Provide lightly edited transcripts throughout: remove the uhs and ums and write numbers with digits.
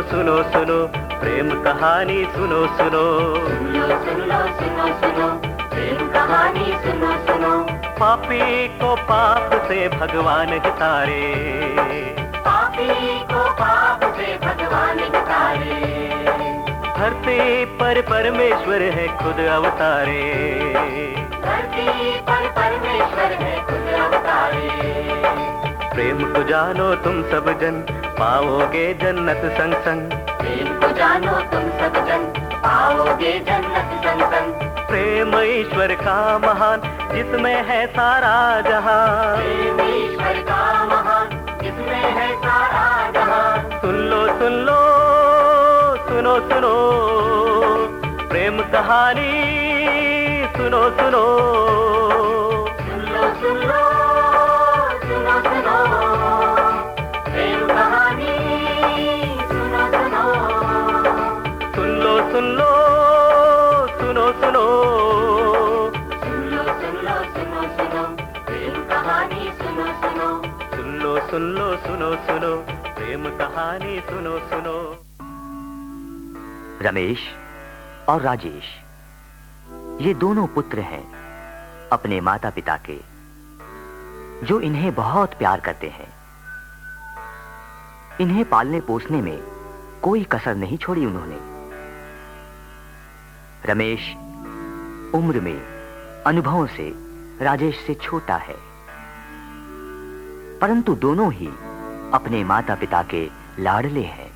सुनो सुनो प्रेम कहानी सुनो सुनो। प्रेम कहानी सुनो सुनो। पापी को पाप से भगवान तारे, पापी को पाप से भगवान तारे। धरती पर परमेश्वर है खुद अवतारे, धरती पर परमेश्वर है खुद अवतारे। प्रेम को जानो तुम सब जन, पाओगे जन्नत संग संग। प्रेम को जानो तुम सब जन, पाओगे जन्नत संग संग। प्रेम ईश्वर का महान, जिसमें है सारा जहां। प्रेम ईश्वर का महान, जिसमें है सारा जहां। सुन लो सुनो सुनो, प्रेम कहानी सुनो सुनो। सुन लो सुनो सुनो, प्रेम कहानी सुनो सुनो। सुन लो सुनो सुनो। सुनो सुनो, प्रेम कहानी सुनो सुनो। सुनो सुनो, प्रेम कहानी सुनो सुनो। रमेश और राजेश ये दोनों पुत्र हैं अपने माता पिता के, जो इन्हें बहुत प्यार करते हैं। इन्हें पालने पोसने में कोई कसर नहीं छोड़ी उन्होंने। रमेश उम्र में, अनुभवों से राजेश से छोटा है, परंतु दोनों ही अपने माता पिता के लाडले हैं।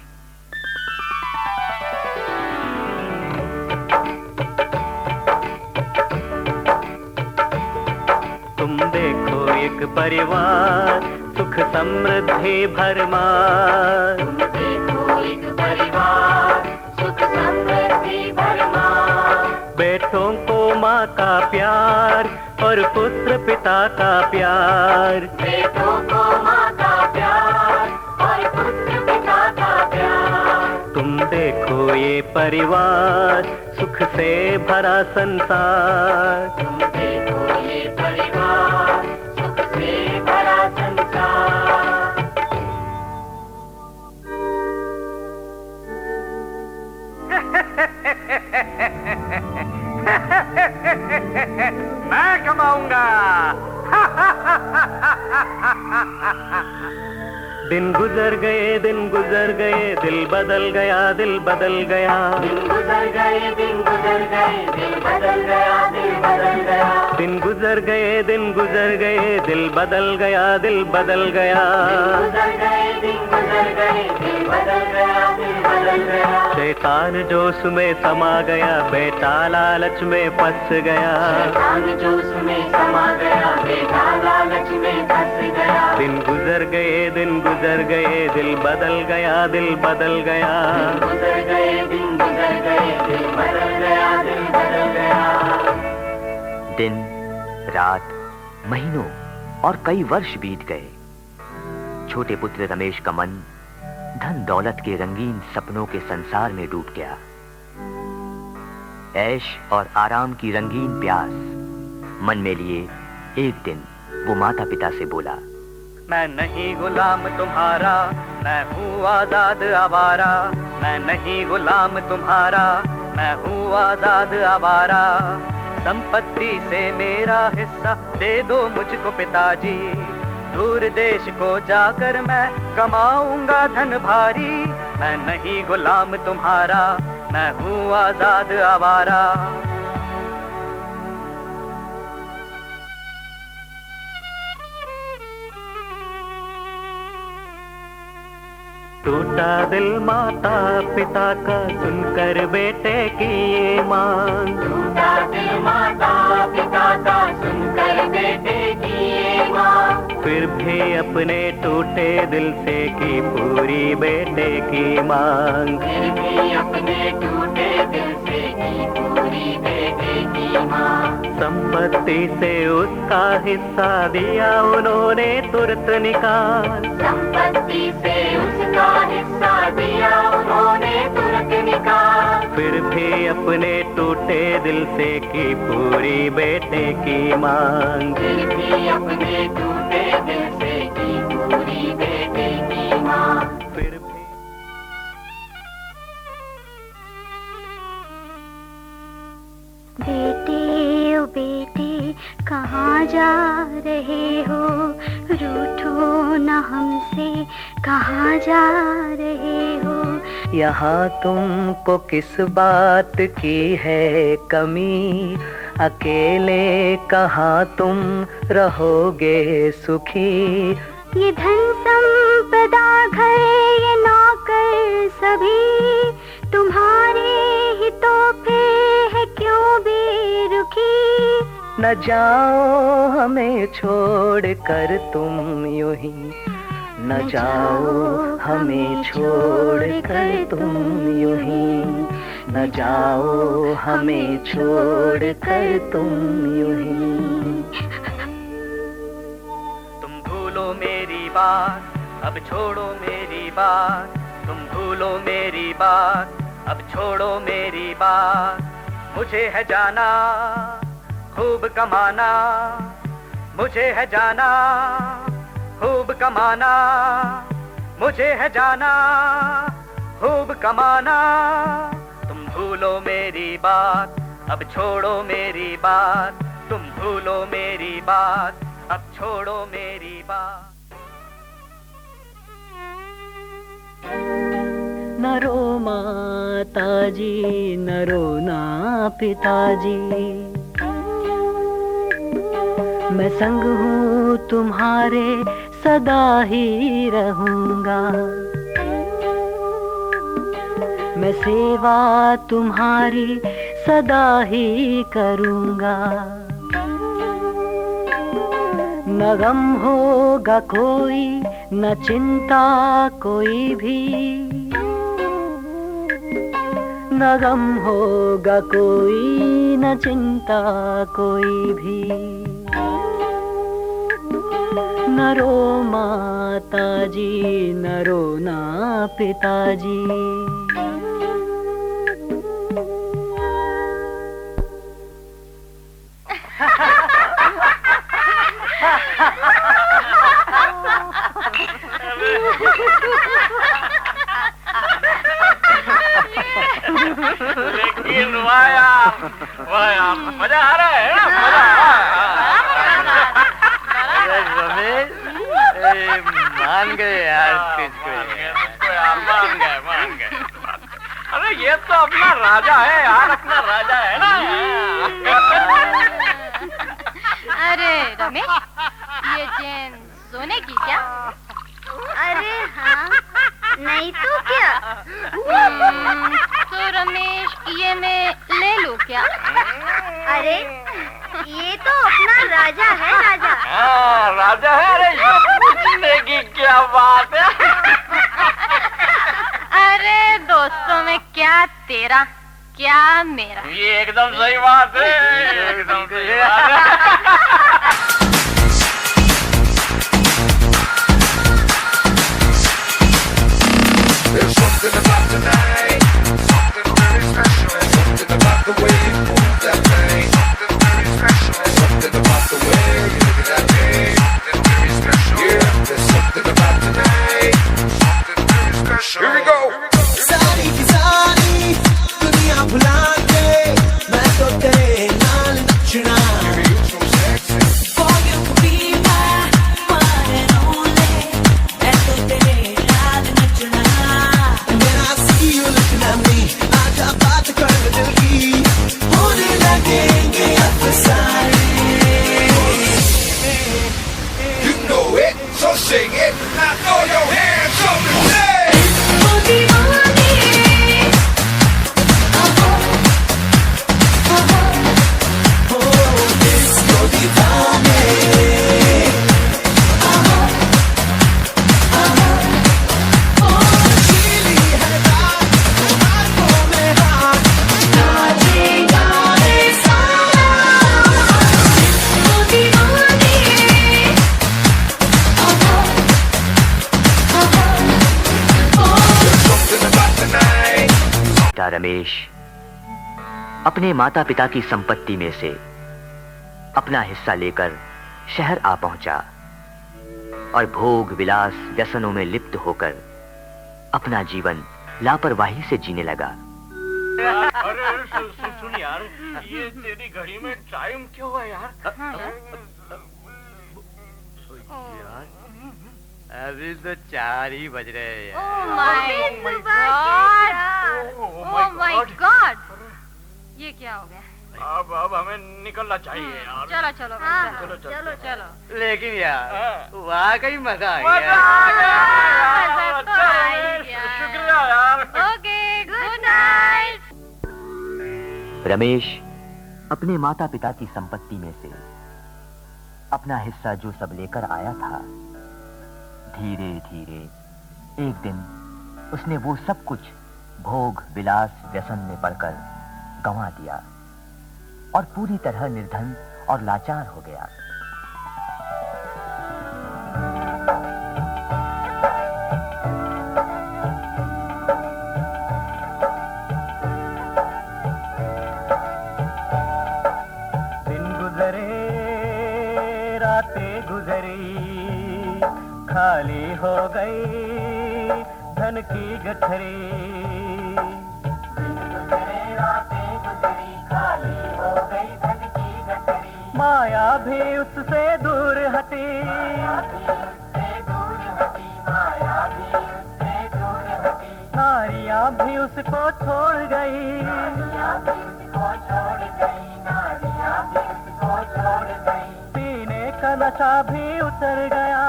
तुम देखो एक परिवार, सुख समृद्धि भरमार। तुम देखो एक परिवार, सुख समृद्धि भरमार। बेटों को माँ का प्यार और पुत्र पिता का प्यार। बेटों को माँ का प्यार और पुत्र पिता का प्यार। तुम देखो ये परिवार, सुख से भरा संसार। तुम देखो ये परिवार, सुख से भरा संसार। मैं कमाऊंगा। दिन गुजर गए दिन गुजर गए, दिल बदल गया दिल बदल गया। दिन गुजर गए दिन गुजर गए, दिल बदल गया दिल बदल गया। दिन गुजर गए दिन गुजर गए, दिल बदल गया दिल बदल गया। गुजर गए दिन गुजर गए, दिल बदल गया दिल बदल गया। शैतान जोश में समा गया, बेटा लालच में फंस गया। शैतान जोश में समा गया, बेटा लालच में फंस गया। दिन गुजर गए दिन गुजर गए, दिल बदल गया दिल बदल गया। गुजर गए दिन गुजर गए, दिल बदल गया दिल बदल गया। दिन, रात, महीनों और कई वर्ष बीत गए। छोटे पुत्र रमेश का मन धन दौलत के रंगीन सपनों के संसार में डूब गया। ऐश और आराम की रंगीन प्यास मन में लिए एक दिन वो माता पिता से बोला, मैं नहीं गुलाम तुम्हारा, मैं हूँ आजाद आवारा। मैं नहीं गुलाम तुम्हारा, मैं हूँ आजाद आवारा। संपत्ति से मेरा हिस्सा दे दो मुझको पिताजी। दूर देश को जाकर मैं कमाऊंगा धन भारी। मैं नहीं गुलाम तुम्हारा, मैं हूँ आजाद आवारा। टूटा दिल माता पिता का, सुनकर बेटे की ये मांग। टूटा दिल माता पिता का, सुनकर बेटे की ये मांग। फिर भी अपने टूटे दिल से की पूरी बेटे की मांग। फिर भी अपने टूटे दिल से की पूरी बेटे की मांग। संपत्ति से उसका हिस्सा दिया उन्होंने तुरंत निकाल। संपत्ति से उसका हिस्सा दिया उन्होंने तुरंत निकाल। फिर भी अपने टूटे दिल से की पूरी बेटे की मांग। फिर भी अपने टूटे दिल से की पूरी बेटे की मांग। फिर भी बेटे ओ बेटे कहाँ जा रहे हो, रूठो न हमसे, कहाँ जा रहे हो। यहाँ तुमको किस बात की है कमी, अकेले कहाँ तुम रहोगे सुखी। ये धन संपदा घर ये नौकर सभी, तुम्हारे ही तोहफे है क्यों बेरुखी। न जाओ हमें छोड़ कर तुम यूं ही, न जाओ हमें छोड़ कर तुम यूं ही, न जाओ हमें छोड़ कर तुम यूं ही। तुम भूलो मेरी बात, अब छोड़ो मेरी बात, तुम भूलो मेरी बात, अब छोड़ो मेरी बात। मुझे है जाना खूब कमाना, मुझे है जाना खूब कमाना, मुझे है जाना खूब कमाना। तुम भूलो मेरी बात, अब छोड़ो मेरी बात, तुम भूलो मेरी बात, अब छोड़ो मेरी बात। न रो माताजी, न रोना पिताजी, मैं संग हूँ तुम्हारे सदा ही रहूंगा। मैं सेवा तुम्हारी सदा ही करूंगा। न गम होगा कोई, न चिंता कोई भी, न गम होगा कोई, न चिंता कोई भी। न रो माताजी, न रोना पिताजी। लेकिन वाह मजा आ रहा है ना, रमेश मान गए यार, मान गए। अरे ये तो अपना राजा है यार, अपना राजा है ना। अरे रमेश, ये चेन सोने की क्या? अरे हाँ, नहीं तो क्या। तो रमेश ये मैं ले लूं क्या? अरे ये तो अपना राजा है, राजा। हाँ राजा है। अरे ये पूछने की क्या बात है। अरे दोस्तों में क्या तेरा क्या मेरा। ये एकदम सही बात है, एकदम सही बात है। There's something about tonight, something very special, something about the way you move that thing, something very special, something about the way you look at that thing, something very special. Yeah, there's something about tonight, something very special. Here we go. सारी की सारी दुनिया भुला के मैं तो तेरे नाल नचना। Volume को be my one and only, मैं तो तेरे नाल नचना। When I see you looking at me, आजा बात कर दिल की, होने लगेंगे अफसाने। You know it, so sing it. Now throw your hands up and say. Ramesh अपने माता पिता की संपत्ति में से अपना हिस्सा लेकर शहर आ पहुंचा और भोग विलास व्यसनों में लिप्त होकर अपना जीवन लापरवाही से जीने लगा। अरे सुन यार, ये तेरी घड़ी में टाइम क्यों है यार? यार अभी तो 4 ही बज रहे हैं यार। ओह माय गॉड, ये क्या हो गया? अब हमें निकलना चाहिए यार। चलो चलो चलो चलो चलो। लेकिन यार वाकई मजा आ मजा गया। आ गया यार। मजा तो अच्छा आ है, ही गया। शुक्रिया यार। Okay, good night. रमेश अपने माता पिता की संपत्ति में से अपना हिस्सा जो सब लेकर आया था, धीरे धीरे एक दिन उसने वो सब कुछ भोग विलास व्यसन में पड़कर गंवा दिया और पूरी तरह निर्धन और लाचार हो गया। दिन गुजरे रातें गुजरी, खाली हो गई धन की गठरी। माया भी उससे दूर हटी, नारियां भी उसको छोड़ गई। पीने का नशा भी उतर गया,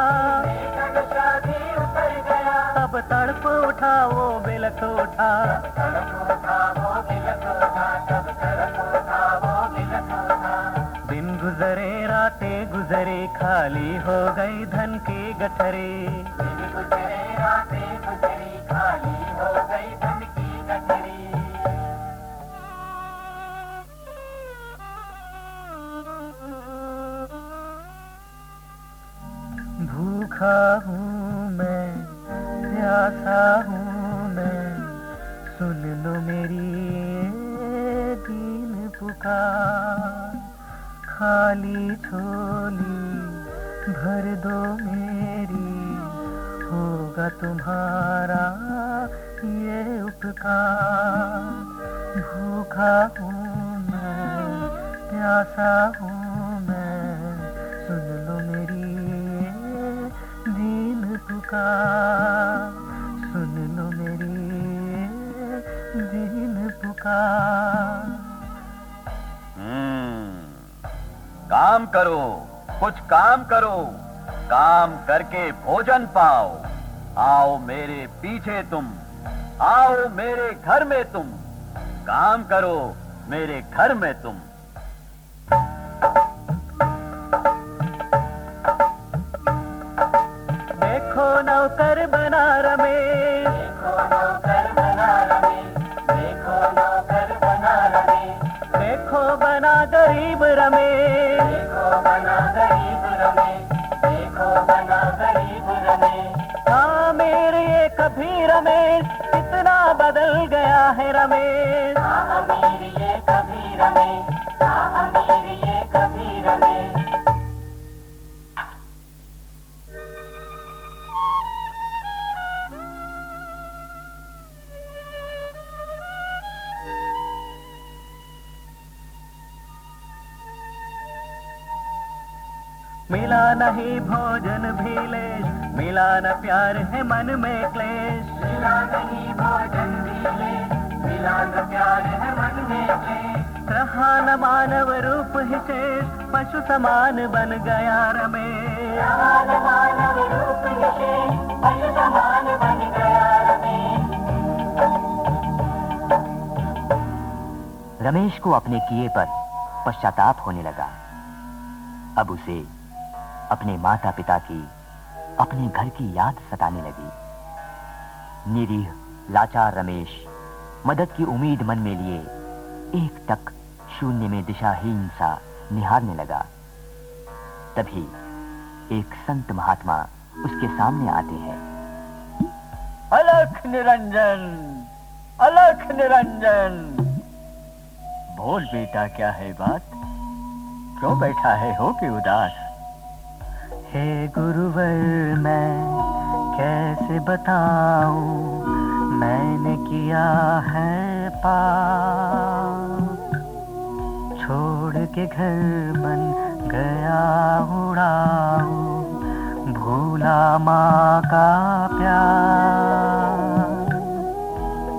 अब तड़प उठा वो बिलख उठा। दिन गुजरे रातें गुजरी, खाली हो गई धन की गठरी। भूखा हूँ मैं, प्यासा हूँ मैं, सुन लो मेरी ये दीन पुकार। खाली झोली भर दो मेरी, होगा तुम्हारा ये उपकार। भूखा हूँ मैं, प्यासा हूँ मैं, सुन लो मेरी ये दीन पुकार। सुन लो मेरी ये दीन पुकार। काम करो, कुछ काम करो, काम करके भोजन पाओ। आओ मेरे पीछे तुम, आओ मेरे घर में तुम, काम करो मेरे घर में तुम। देखो नौकर बना रमेश, देखो बना गरीब रमेश। हाँ मेरे ये कभी रमेश, कितना बदल गया है रमेश। मिला नहीं भोजन भी लेश, मिला न प्यार है मन में क्लेश। मिला नहीं भोजन भी लेश, मिला न प्यार है मन में क्लेश। रहा न मानव रूप ही शेष, पशु समान बन गया रमेश। रहा न मानव रूप ही शेष, पशु समान बन गया रमेश। रमेश को अपने किए पर पश्चाताप होने लगा। अब उसे अपने माता पिता की, अपने घर की याद सताने लगी। निरीह लाचार रमेश मदद की उम्मीद मन में लिए एक टक शून्य में दिशाहीन सा निहारने लगा। तभी एक संत महात्मा उसके सामने आते हैं। अलख निरंजन, अलख निरंजन। बोल बेटा, क्या है बात? क्यों बैठा है हो कि उदास? हे गुरुवर मैं कैसे बताऊं, मैंने किया है छोड़ के घर बन गया उड़ाऊ, भूला माँ का प्यार।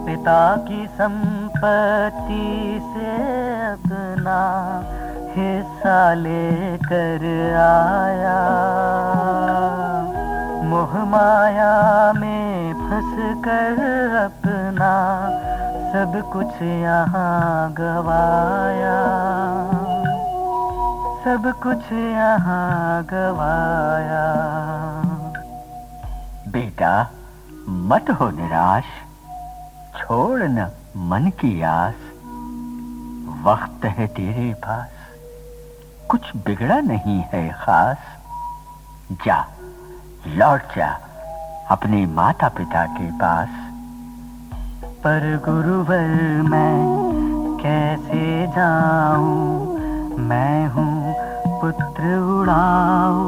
पिता की संपत्ति से अपना हिस्सा लेकर आया, मोह माया में फंस कर अपना सब कुछ यहाँ गवाया, सब कुछ यहाँ गवाया। बेटा मत हो निराश, छोड़ न मन की आस, वक्त है तेरे पास, कुछ बिगड़ा नहीं है खास। जा लौट जा अपने माता पिता के पास। पर गुरुवर मैं कैसे जाऊं, मैं हूँ पुत्र उड़ाऊ,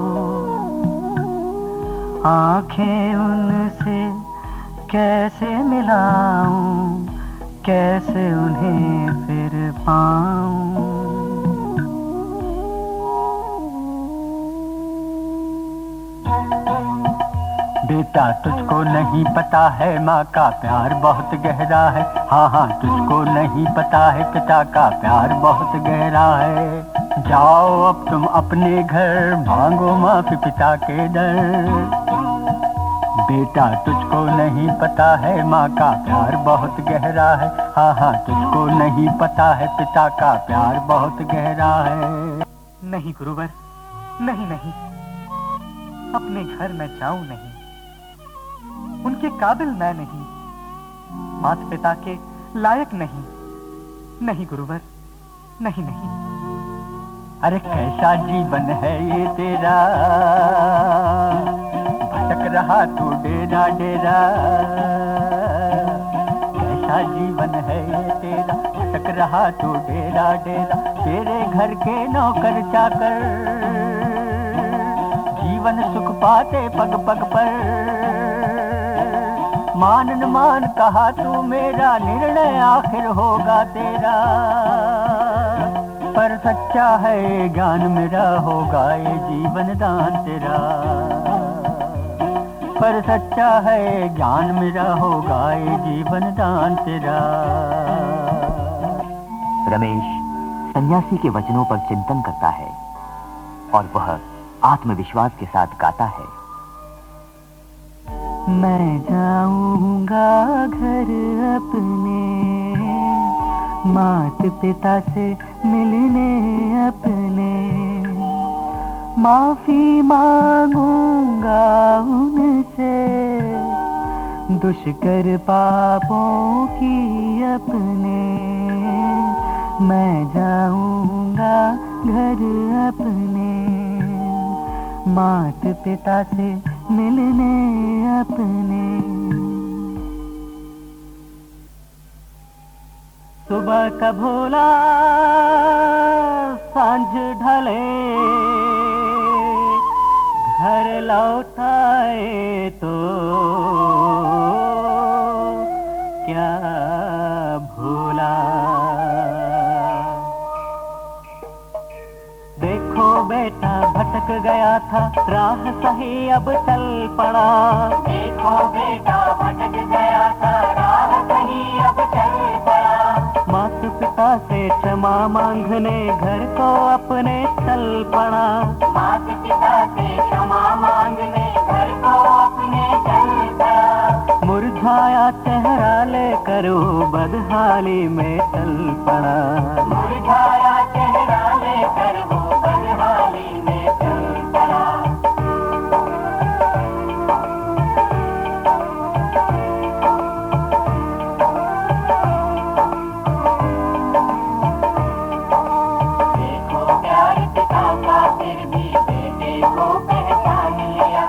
आंखें उनसे कैसे मिलाऊं, कैसे उन्हें फिर पाऊं। बेटा तुझको नहीं पता है माँ का प्यार बहुत गहरा है, हाँ हाँ तुझको नहीं पता है पिता का प्यार बहुत गहरा है। जाओ अब तुम अपने घर, मांगो माफी पिता के दर। बेटा तुझको नहीं पता है माँ का प्यार बहुत गहरा है, हाँ हाँ तुझको नहीं पता है पिता का प्यार बहुत गहरा है। नहीं गुरुवर, नहीं नहीं, अपने घर में जाऊं नहीं, उनके काबिल मैं नहीं, माता पिता के लायक नहीं, नहीं गुरुवर, नहीं नहीं। अरे कैसा जीवन है ये तेरा, भटक रहा तू डेरा डेरा। कैसा जीवन है ये तेरा, भटक रहा तू डेरा डेरा। तेरे घर के नौकर चाकर जीवन सुख पाते पग पग पर। मान न मान कहा तू मेरा, निर्णय आखिर होगा तेरा। पर सच्चा है ज्ञान मेरा, होगा ये जीवन दान तेरा। पर सच्चा है ज्ञान मेरा, होगा ये जीवन दान तेरा। रमेश सन्यासी के वचनों पर चिंतन करता है और वह आत्मविश्वास के साथ गाता है। मैं जाऊंगा घर अपने, माता पिता से मिलने अपने। माफी मांगूंगा उनसे, दुष्कर पापों की अपने। मैं जाऊंगा घर अपने, माता पिता से मिलने अपने। सुबह का भोला सांझ ढले, घर लौटाए तो क्या भूला। देखो बेटा भटक गया था, राह सही अब चल पड़ा। देखो बेटा भटक गया था, राह सही अब चल पड़ा। माता पिता से क्षमा मांगने घर को अपने चल पड़ा। माता पिता से क्षमा मांगने घर को अपने चल पड़ा। मुरझाया चेहरा लेकर वो बदहाली में चल पड़ा। मुरझाया चेहरा लेकर वो बदहाली में चल पड़ा। देखो प्यार पिता का फिर भी बेटे को पहचान लिया।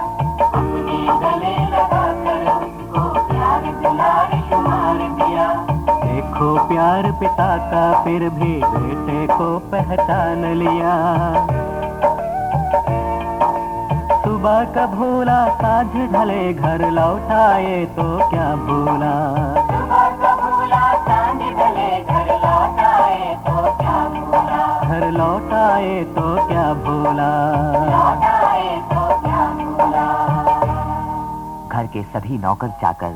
अपने गले लगाकर उसको प्यार दुलार शुमार दिया। देखो प्यार पिता का फिर भी बेटे को पहचान लिया। सुबह का भूला साँझ ढले, घर लौटाए तो क्या भूला। सुबह का भूला साँझ ढले, घर लौटाए तो क्या भूला। घर के सभी नौकर चाकर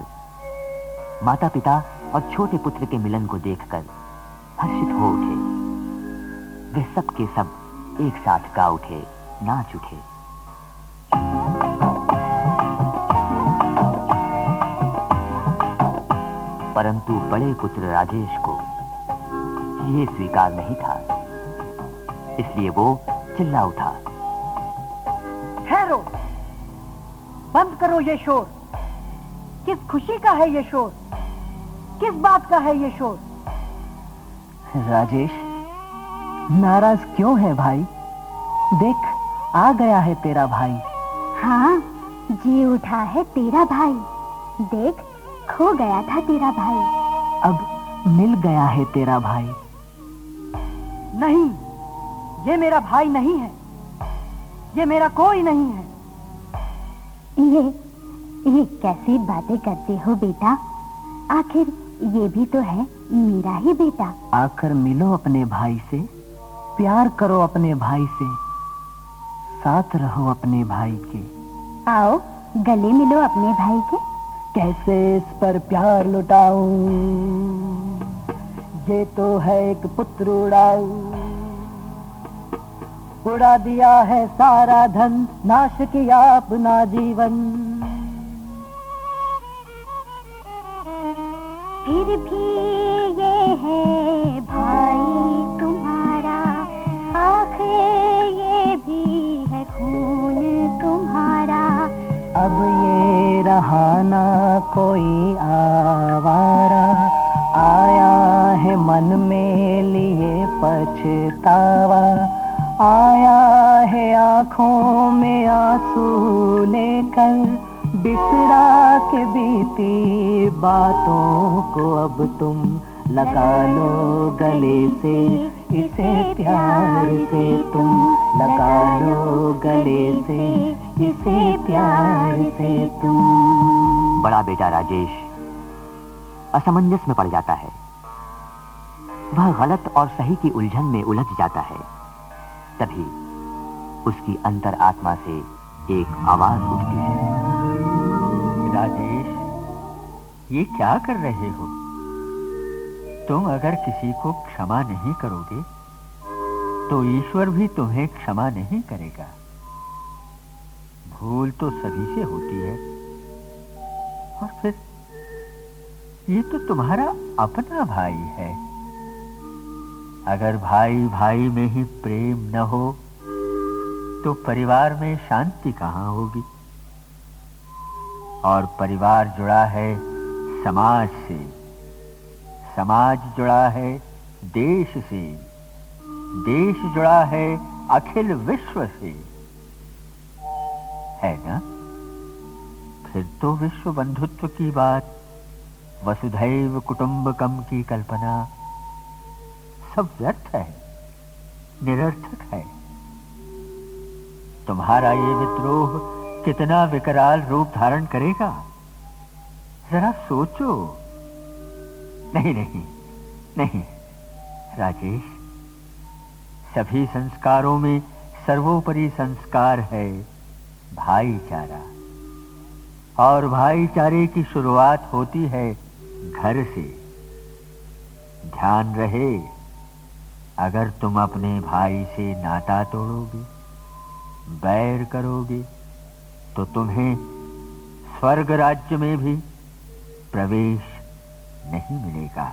माता पिता और छोटे पुत्र के मिलन को देखकर हर्षित हो उठे। वे सब के सब एक साथ गा उठे, नाच उठे। परंतु बड़े पुत्र राजेश को ये स्वीकार नहीं था, इसलिए वो चिल्ला उठा। ठहरो, बंद करो ये शोर। किस खुशी का है ये शोर? किस बात का है ये शोर? राजेश, नाराज क्यों है भाई? देख, आ गया है तेरा भाई। हाँ, जी उठा है तेरा भाई। देख, खो गया था तेरा भाई, अब मिल गया है तेरा भाई। नहीं, ये मेरा भाई नहीं है, ये मेरा कोई नहीं है। ये कैसी बातें करते हो बेटा? आखिर ये भी तो है मेरा ही बेटा। आकर मिलो अपने भाई से, प्यार करो अपने भाई से, साथ रहो अपने भाई के। आओ, गले मिलो अपने भाई के। कैसे इस पर प्यार लुटाऊं, ये तो है एक पुत्र उड़ाऊ। उड़ा दिया है सारा धन, नाश किया अपना जीवन। फिर भी ये है भाई तुम्हारा, आखिर ये भी है खून तुम्हारा। अब ये रहा ना कोई आवारा, आया है मन में लिए पछतावा। आया है आंखों में आंसू लेकर, बिसरा के बीती बातों को अब तुम लगा लो गले से। इसे प्यार से तुम लगा लो गले से, इसे प्यार से तुम। बड़ा बेटा राजेश असमंजस में पड़ जाता है। वह गलत और सही की उलझन में उलझ जाता है। तभी उसकी अंतर आत्मा से एक आवाज उठती है। राजेश, ये क्या कर रहे हो? तुम अगर किसी को क्षमा नहीं करोगे तो ईश्वर भी तुम्हें क्षमा नहीं करेगा। भूल तो सभी से होती है, और फिर ये तो तुम्हारा अपना भाई है। अगर भाई भाई में ही प्रेम न हो तो परिवार में शांति कहाँ होगी? और परिवार जुड़ा है समाज से, समाज जुड़ा है देश से, देश जुड़ा है अखिल विश्व से, है ना? फिर तो विश्व बंधुत्व की बात, वसुधैव कुटुंबकम की कल्पना सब व्यर्थ है, निरर्थक है। तुम्हारा ये विद्रोह कितना विकराल रूप धारण करेगा, जरा सोचो। नहीं नहीं नहीं राजेश, सभी संस्कारों में सर्वोपरि संस्कार है भाईचारा, और भाईचारे की शुरुआत होती है घर से। ध्यान रहे, अगर तुम अपने भाई से नाता तोड़ोगे, बैर करोगे, तो तुम्हें स्वर्ग राज्य में भी प्रवेश नहीं मिलेगा।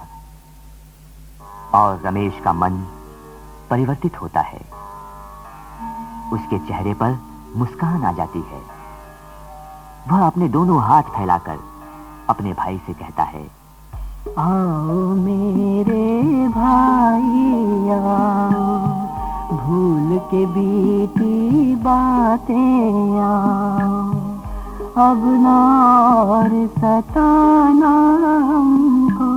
और रमेश का मन परिवर्तित होता है। उसके चेहरे पर मुस्कान आ जाती है। वह अपने दोनों हाथ फैलाकर अपने भाई से कहता है, आओ मेरे भाई आओ, भूल के बीती बातें आओ, अब ना और सताना हमको,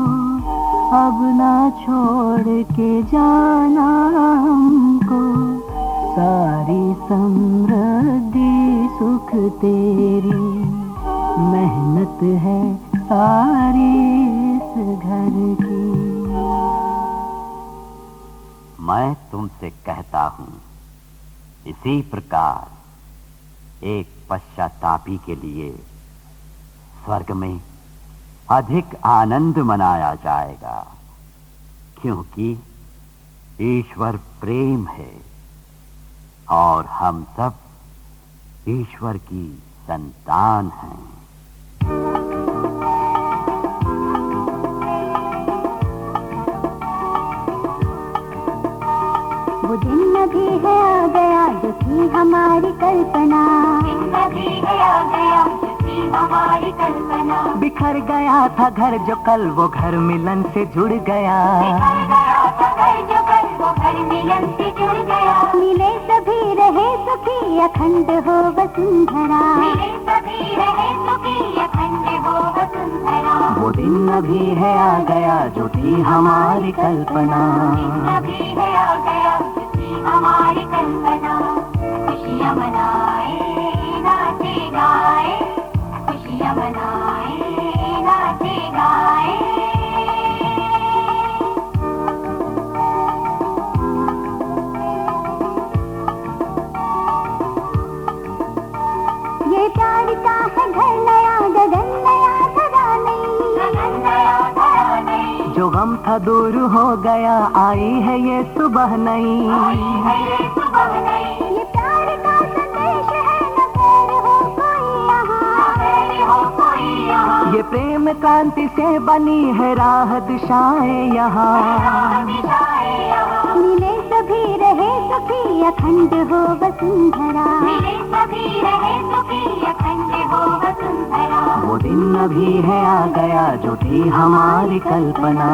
अब ना छोड़ के जाना हमको, सारी समृद्धि सुख तेरी, मेहनत है सारी इस घर की। मैं तुमसे कहता हूं, इसी प्रकार एक पश्चातापी के लिए स्वर्ग में अधिक आनंद मनाया जाएगा, क्योंकि ईश्वर प्रेम है और हम सब ईश्वर की संतान हैं। वो दिन भी है आ गया जो थी हमारी कल्पना, भी है आ गया जो थी हमारी कल्पना। बिखर गया था घर जो कल वो घर मिलन से जुड़ गया, बिखर गया था घर जो कल वो घर मिलन से जुड़ गया। मिले सभी रहे सुखी अखंड हो वसुंधरा, मिले सभी रहे सुखी अखंड हो वसुंधरा। वो दिन अभी है आ गया जो थी हमारी कल्पना, अभी है आ गया जो थी हमारी कल्पना। खुशियाँ मनाए नाचे गाए, खुशियाँ मनाए नाचे गाए। ये प्यार का है घर नया गगन नया धरा नहीं, गगन नया धरा नहीं। जो गम था दूर हो गया आई है ये सुबह नई, है ये सुबह नई। ये प्यार का संदेश है न पैर हो कोई यहाँ, पैर हो कोई यहाँ। ये प्रेम क्रांति से बनी है राह दिशाएं यहाँ। दिशाएं यहाँ। मिले सभी रहे सुखी अखंड हो वसुंधरा, मिले सभी रहे सुखी अखंड हो वसुंधरा। वो दिन अभी है आ गया जो थी हमारी कल्पना,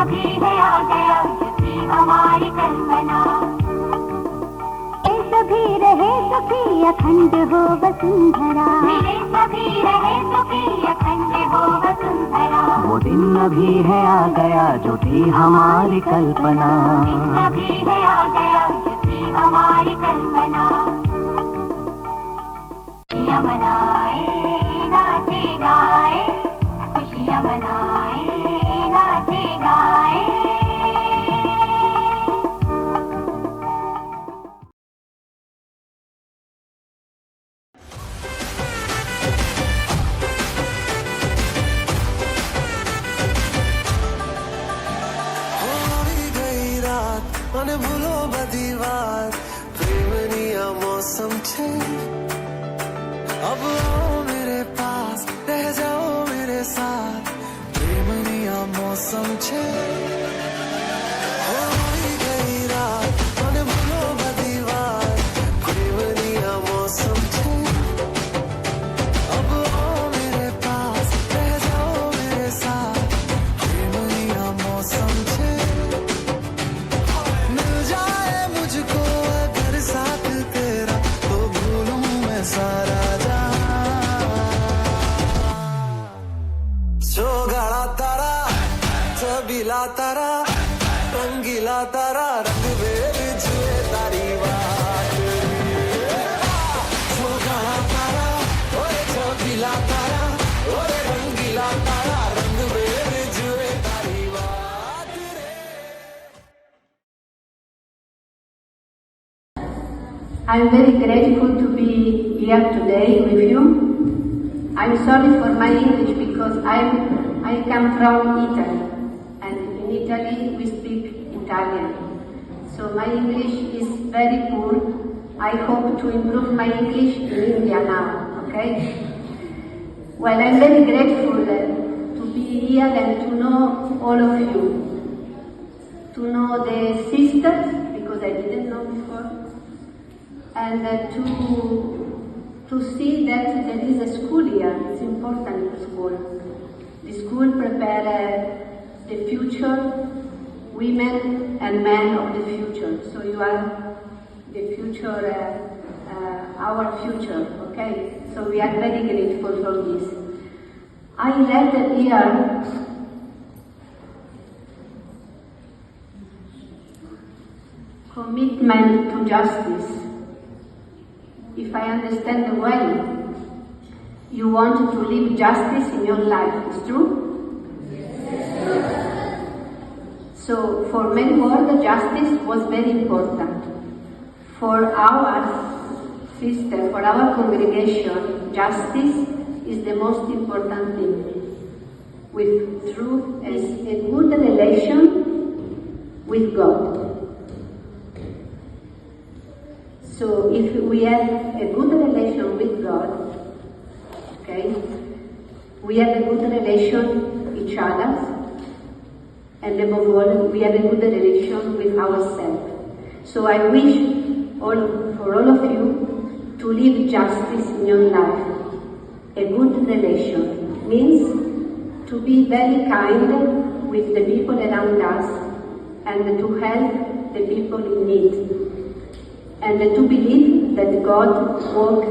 अभी है आ गया जो थी हमारी कल्पना। मिले सभी रहे सुखी अखंड हो वसुंधरा, मिले सभी रहे सुखी अखंड हो वसुंधरा। वो दिन अभी है आ गया जो थी हमारी कल्पना, अभी है आ गया जो थी हमारी कल्पना। खुशियाँ मनाए नाचे गाए, खुशियाँ मनाए नाचे गाए। મને ભૂલો બધી વાત પ્રેમની આ મૌસમ છે अब आओ मेरे पास रह जाओ मेरे साथ प्रेमनी आ मौसम छे होई गई रात મને ભૂલો બધી વાત પ્રેમની આ मौसम छे अब आओ मेरे पास रह जाओ मेरे साथ प्रेमनी आ मौसम छे मिल जाए मुझको अगर साथ तेरा तो भूलूं मैं सारा गाड़ा तारा छबीला तारा रंगीला तारा रंग वेद जुए तारी बात गाड़ा तारा ओए छबीला तारा ओए रंगीला तारा रंग वेद जुए तारी बात। I'm very grateful to be here today with you. I'm sorry for my English because I come from Italy, and in Italy we speak Italian. So my English is very poor. I hope to improve my English in India now, okay? Well, I'm very grateful to be here and to know all of you. To know the sisters, because I didn't know before, and to see that there is a school here. It's important, the school. The school prepare the future women and men of the future. So you are the future, our future, okay? So we are very grateful for this. I read here commitment to justice. If I understand well, you want to live justice in your life, it's true? So for many world, justice was very important. For our sister, for our congregation, justice is the most important thing. With truth as a good relation with God. So if we have a good relation with God, okay, we have a good relation with each other, and above all, we have a good relation with ourselves. So I wish for all of you to live justice in your life. A good relation means to be very kind with the people around us and to help the people in need. And to believe that God works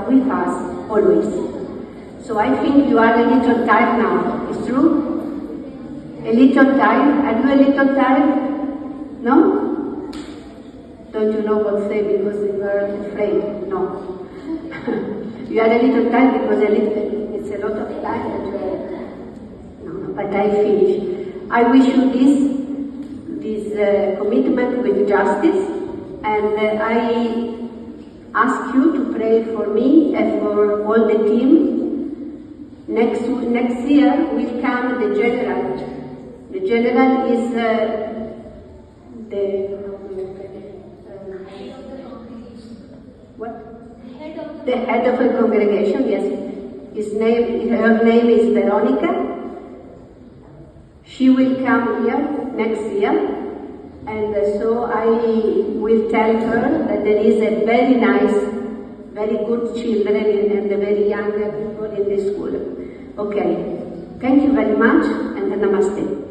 with us always. So I think you are a little tired now. It's true? A little tired? Are you a little tired? No? Don't you know what to say because you are afraid? No. You are a little tired because it's a lot of time. No, but I finish. I wish you this commitment with justice, and I ask you to pray for me and for all the team. Next year will come the general. The general is the head of a congregation, yes. Her name is Veronica. She will come here next year, and so I will tell her that there is a very nice, very good children and very young people in this school. Okay, thank you very much, and namaste.